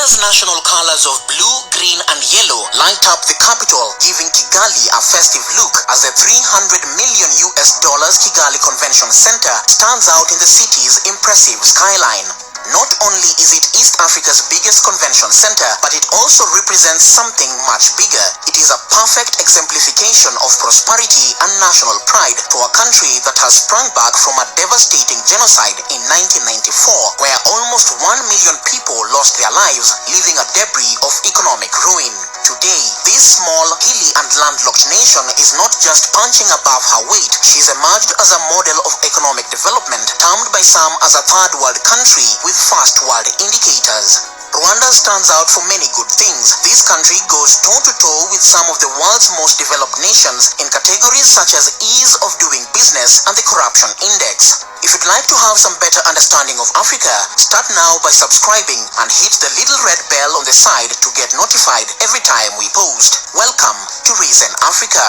Rwanda's national colors of blue, green and yellow light up the capital, giving Kigali a festive look as the $300 million Kigali Convention Center stands out in the city's impressive skyline. Not only is it East Africa's biggest convention center, but it also represents something much bigger. It is a perfect exemplification of prosperity and national pride for a country that has sprung back from a devastating genocide in 1994, where almost 1 million people lost their lives, leaving a debris of economic ruin. Today, this small, hilly and landlocked nation is not just punching above her weight, she's emerged as a model of economic development, termed by some as a third world country with first world indicators. Rwanda stands out for many good things. This country goes toe-to-toe with some of the world's most developed nations in categories such as ease of doing business and the corruption index. If you'd like to have some better understanding of Africa, start now by subscribing and hit the little red bell on the side to get notified every time we post. Welcome to Reason Africa.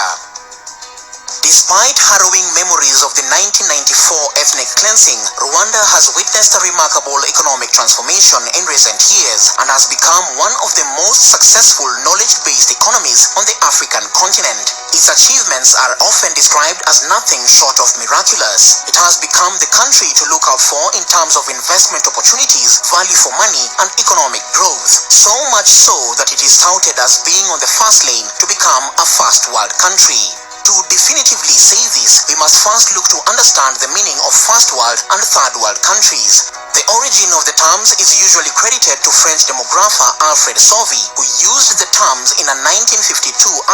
Despite harrowing memories of the 1994 ethnic cleansing, Rwanda has witnessed a remarkable economic transformation in recent years and has become one of the most successful knowledge-based economies on the African continent. Its achievements are often described as nothing short of miraculous. It has become the country to look out for in terms of investment opportunities, value for money, and economic growth. So much so that it is touted as being on the first lane to become a first world country. To definitively say this, we must first look to understand the meaning of first world and third world countries. The origin of the terms is usually credited to French demographer Alfred Sauvy, who used the terms in a 1952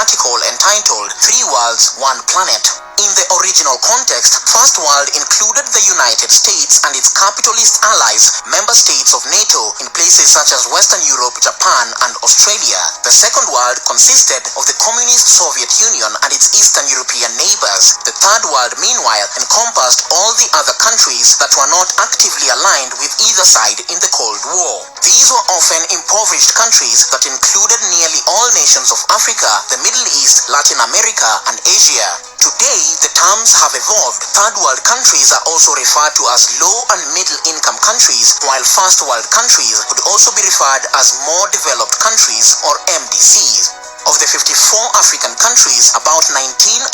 article entitled Three Worlds, One Planet. In the original context, First World included the United States and its capitalist allies, member states of NATO in places such as Western Europe, Japan, and Australia. The Second World consisted of the Communist Soviet Union and its Eastern European neighbors. The Third World, meanwhile, encompassed all the other countries that were not actively aligned with either side in the Cold War. These were often impoverished countries that included nearly all nations of Africa, the Middle East, Latin America, and Asia. Today, the terms have evolved. Third world countries are also referred to as low and middle income countries, while first world countries could also be referred as more developed countries or MDCs. Of the 54 African countries, about 19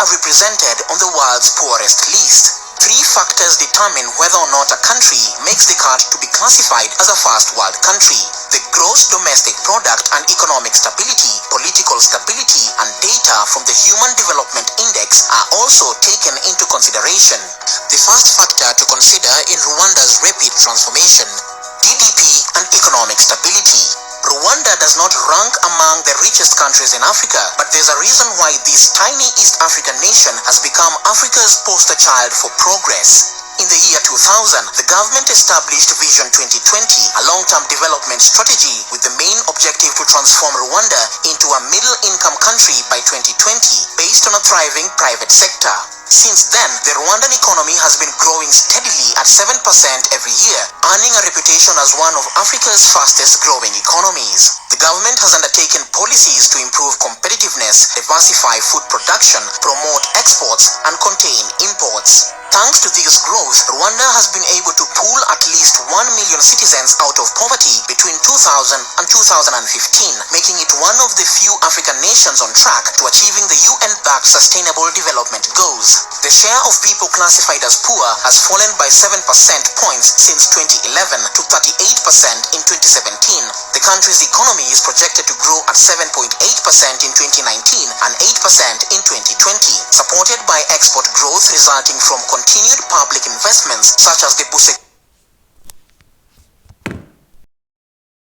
are represented on the world's poorest list. Three factors determine whether or not a country makes the cut to be classified as a first world country. The gross domestic product and economic stability, political stability, and data from the Human Development Index are also taken into consideration. The first factor to consider in Rwanda's rapid transformation: GDP and economic stability. Rwanda does not rank among the richest countries in Africa, but there's a reason why this tiny East African nation has become Africa's poster child for progress. In the year 2000, the government established Vision 2020, a long-term development strategy with the main objective to transform Rwanda into a middle-income country by 2020, based on a thriving private sector. Since then, the Rwandan economy has been growing steadily at 7% every year, earning a reputation as one of Africa's fastest growing economies. The government has undertaken policies to improve competitiveness, diversify food production, promote exports, and contain imports. Thanks to this growth, Rwanda has been able to pull at least 1 million citizens out of poverty between 2000 and 2015, making it one of the few African nations on track to achieving the UN-backed Sustainable Development Goals. The share of people classified as poor has fallen by 7% points since 2011 to 38% in 2017. The country's economy is projected to grow at 7.8% in 2019 and 8% in 2020, supported by export growth resulting from continued public investments such as the Buse